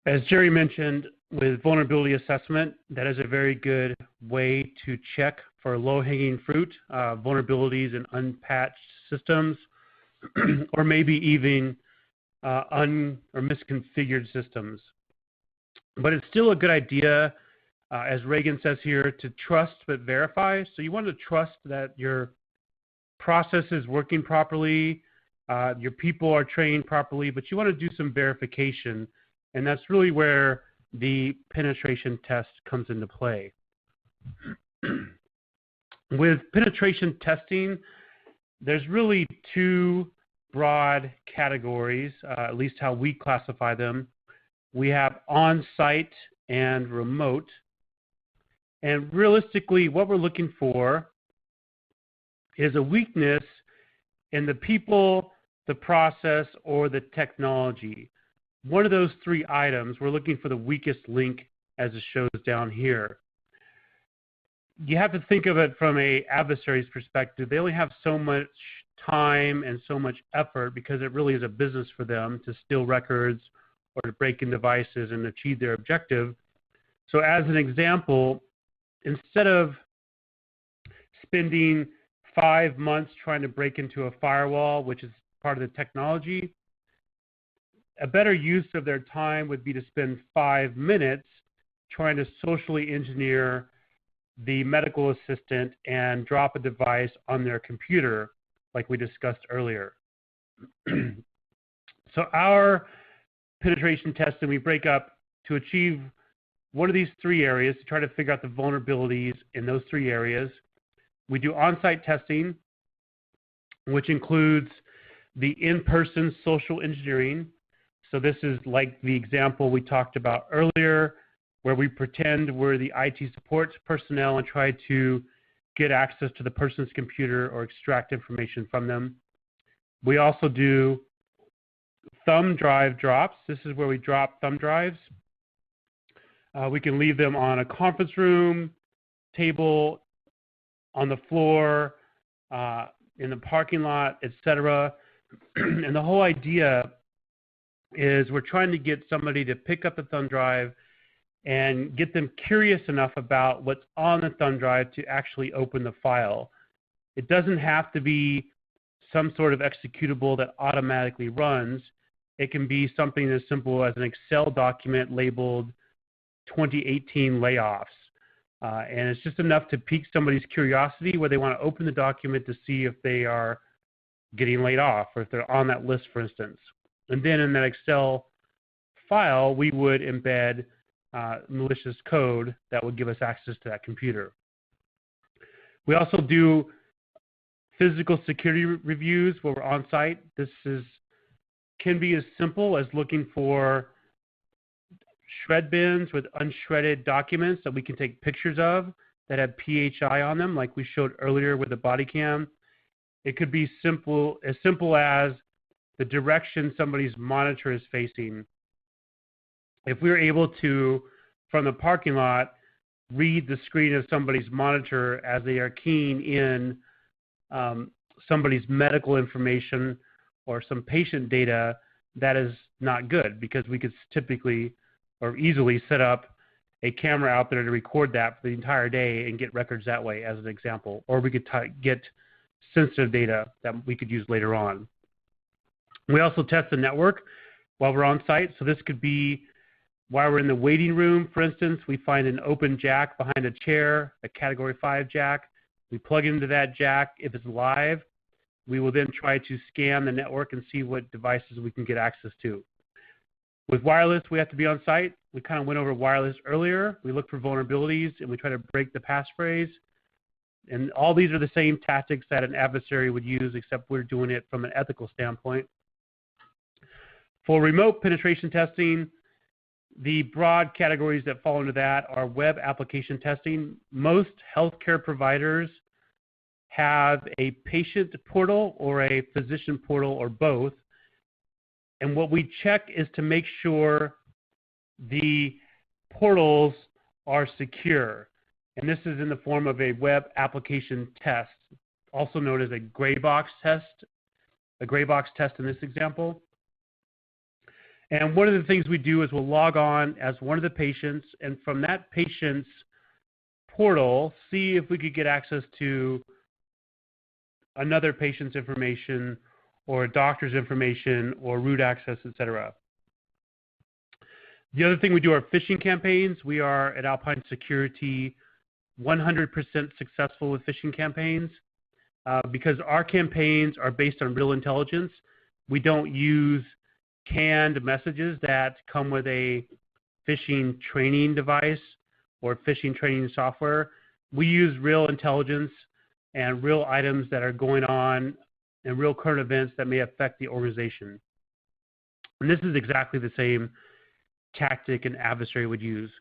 As Jerry mentioned, with vulnerability assessment, that is a very good way to check for low-hanging fruit, vulnerabilities in unpatched systems, or maybe even or misconfigured systems. But it's still a good idea, as Reagan says here, to trust but verify. So you want to trust that your process is working properly, your people are trained properly, but you want to do some verification. And that's really where the penetration test comes into play. With penetration testing, there's really two broad categories, at least how we classify them. We have on-site and remote. And realistically, what we're looking for is a weakness in the people, the process, or the technology. One of those three items, we're looking for the weakest link, as it shows down here. You have to think of it from an adversary's perspective. They only have so much time and so much effort, because it really is a business for them to steal records or to break in devices and achieve their objective. So as an example, instead of spending 5 months trying to break into a firewall, which is part of the technology, a better use of their time would be to spend 5 minutes trying to socially engineer the medical assistant and drop a device on their computer, like we discussed earlier. So our penetration testing, we break up to achieve one of these three areas, to try to figure out the vulnerabilities in those three areas. We do on-site testing, which includes the in-person social engineering. So this is like the example we talked about earlier, where we pretend we're the IT support personnel and try to get access to the person's computer or extract information from them. We also do thumb drive drops. This is where we drop thumb drives. We can leave them on a conference room, table, on the floor, in the parking lot, etc. And the whole idea is we're trying to get somebody to pick up the thumb drive and get them curious enough about what's on the thumb drive to actually open the file. It doesn't have to be some sort of executable that automatically runs. It can be something as simple as an Excel document labeled 2018 layoffs. And it's just enough to pique somebody's curiosity where they want to open the document to see if they are getting laid off or if they're on that list, for instance. And then in that Excel file, we would embed malicious code that would give us access to that computer. We also do physical security reviews where we're on site. This can be as simple as looking for shred bins with unshredded documents that we can take pictures of that have PHI on them, like we showed earlier with the body cam. It could be as simple as the direction somebody's monitor is facing. If we were able to, from the parking lot, read the screen of somebody's monitor as they are keying in somebody's medical information or some patient data, that is not good, because we could typically or easily set up a camera out there to record that for the entire day and get records that way, as an example. Or we could get sensitive data that we could use later on. We also test the network while we're on site. So this could be while we're in the waiting room, for instance. We find an open jack behind a chair, a Category 5 jack. We plug into that jack. If it's live, we will then try to scan the network and see what devices we can get access to. With wireless, we have to be on site. We kind of went over wireless earlier. We look for vulnerabilities and we try to break the passphrase. And all these are the same tactics that an adversary would use, except we're doing it from an ethical standpoint. For remote penetration testing, the broad categories that fall into that are web application testing. Most healthcare providers have a patient portal or a physician portal or both. And what we check is to make sure the portals are secure. And this is in the form of a web application test, also known as a gray box test in this example. And one of the things we do is we'll log on as one of the patients, and from that patient's portal, see if we could get access to another patient's information or a doctor's information or root access, etc. The other thing we do are phishing campaigns. We are at Alpine Security 100% successful with phishing campaigns because our campaigns are based on real intelligence. We don't use canned messages that come with a phishing training device or phishing training software. We use real intelligence and real items that are going on and real current events that may affect the organization. And this is exactly the same tactic an adversary would use.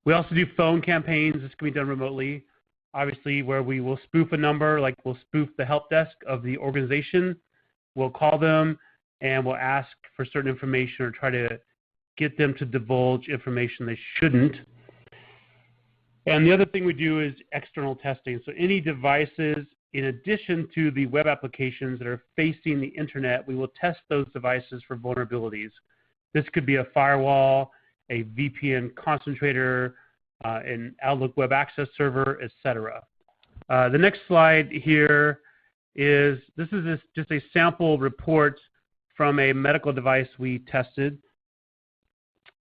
We also do phone campaigns. This can be done remotely, obviously, where we will spoof a number, like we'll spoof the help desk of the organization. We'll call them and we'll ask for certain information or try to get them to divulge information they shouldn't. And the other thing we do is external testing. So any devices, in addition to the web applications that are facing the internet, we will test those devices for vulnerabilities. This could be a firewall, a VPN concentrator, an Outlook web access server, etc. The next slide here is, this is just a sample report from a medical device we tested.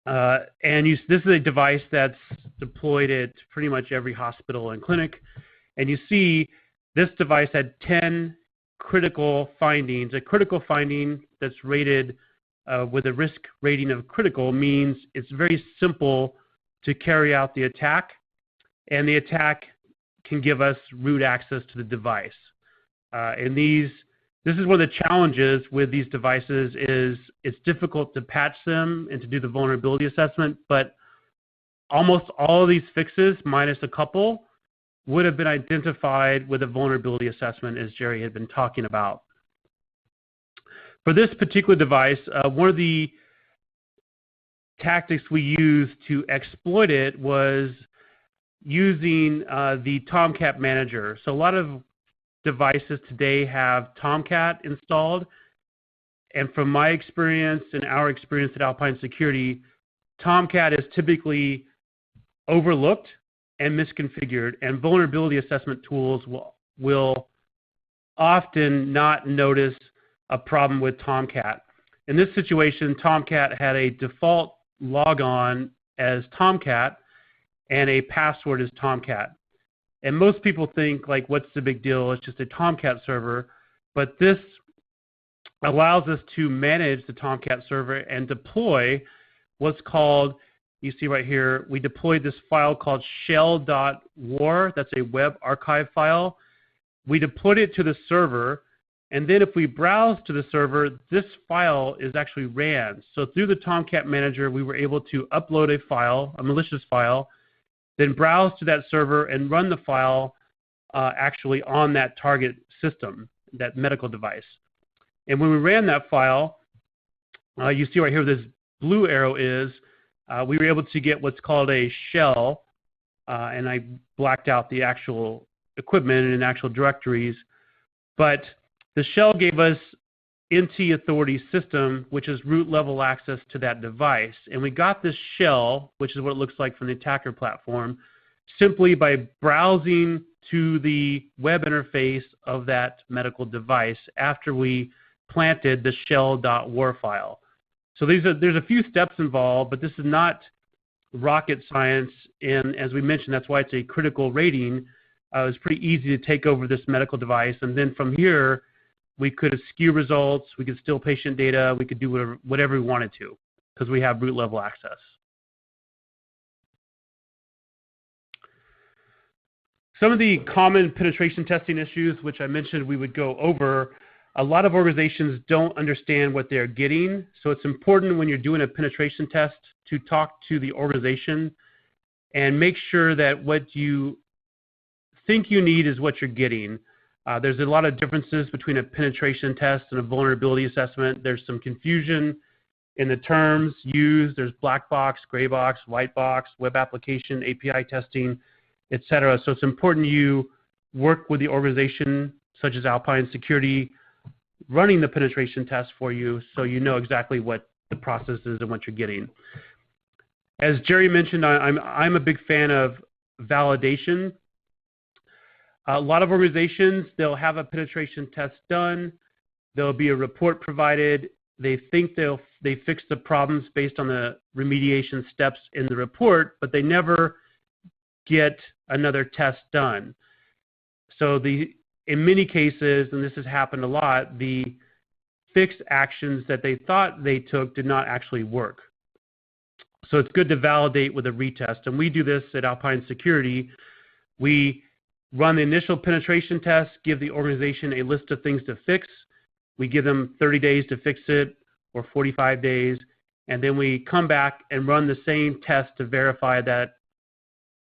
This is a device that's deployed at pretty much every hospital and clinic. And you see this device had 10 critical findings. A critical finding that's rated with a risk rating of critical means it's very simple to carry out the attack, and the attack can give us root access to the device. This is one of the challenges with these devices is it's difficult to patch them and to do the vulnerability assessment, but almost all of these fixes, minus a couple, would have been identified with a vulnerability assessment, as Jerry had been talking about. For this particular device, one of the tactics we used to exploit it was using the Tomcat manager. So a lot of devices today have Tomcat installed, and from my experience and our experience at Alpine Security, Tomcat is typically overlooked and misconfigured, and vulnerability assessment tools will often not notice a problem with Tomcat. In this situation, Tomcat had a default logon as Tomcat and a password as Tomcat. And most people think, like, what's the big deal? It's just a Tomcat server. But this allows us to manage the Tomcat server and deploy what's called, you see right here, we deployed this file called shell.war. That's a web archive file. We deployed it to the server, and then if we browse to the server, this file is actually ran. So through the Tomcat manager, we were able to upload a file, a malicious file, then browse to that server and run the file actually on that target system, that medical device. And when we ran that file, you see right here this blue arrow is, we were able to get what's called a shell, and I blacked out the actual equipment and actual directories, but the shell gave us NT authority system, which is root level access to that device. And we got this shell, which is what it looks like from the attacker platform, simply by browsing to the web interface of that medical device after we planted the shell.war file. So there's a few steps involved, but this is not rocket science. And as we mentioned, that's why it's a critical rating. It was pretty easy to take over this medical device. And then from here, we could skew results, we could steal patient data, we could do whatever we wanted to because we have root level access. Some of the common penetration testing issues, which I mentioned we would go over, a lot of organizations don't understand what they're getting. So it's important when you're doing a penetration test to talk to the organization and make sure that what you think you need is what you're getting. There's a lot of differences between a penetration test and a vulnerability assessment. There's some confusion in the terms used. There's black box, gray box, white box, web application, API testing, etc. So it's important you work with the organization, such as Alpine Security, running the penetration test for you so you know exactly what the processes and what you're getting. As Jerry mentioned, I'm a big fan of validation. A lot of organizations, they'll have a penetration test done. There'll be a report provided. They think they fixed the problems based on the remediation steps in the report, but they never get another test done. So in many cases, and this has happened a lot, the fixed actions that they thought they took did not actually work. So it's good to validate with a retest. And we do this at Alpine Security. We run the initial penetration test, give the organization a list of things to fix. We give them 30 days to fix it or 45 days. And then we come back and run the same test to verify that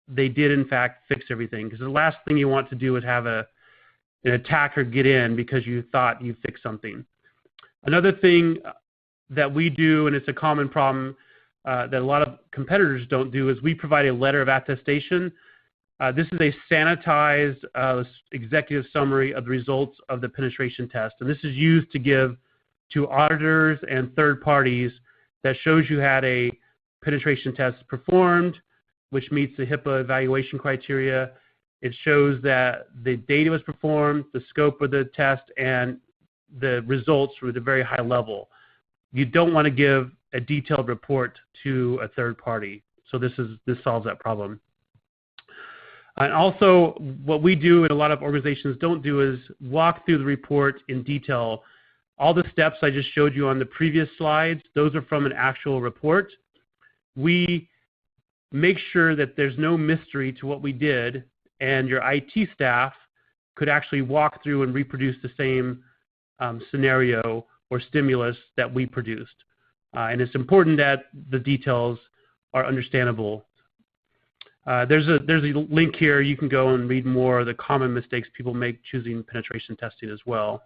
they did, in fact, fix everything. Because the last thing you want to do is have an attacker get in because you thought you fixed something. Another thing that we do, and it's a common problem that a lot of competitors don't do, is we provide a letter of attestation. This is a sanitized executive summary of the results of the penetration test. And this is used to give to auditors and third parties that shows you had a penetration test performed, which meets the HIPAA evaluation criteria. It shows that the data was performed, the scope of the test, and the results were at a very high level. You don't want to give a detailed report to a third party. So this solves that problem. And also, what we do and a lot of organizations don't do is walk through the report in detail. All the steps I just showed you on the previous slides, those are from an actual report. We make sure that there's no mystery to what we did, and your IT staff could actually walk through and reproduce the same scenario or stimulus that we produced. And it's important that the details are understandable. There's a link here. You can go and read more of the common mistakes people make choosing penetration testing as well.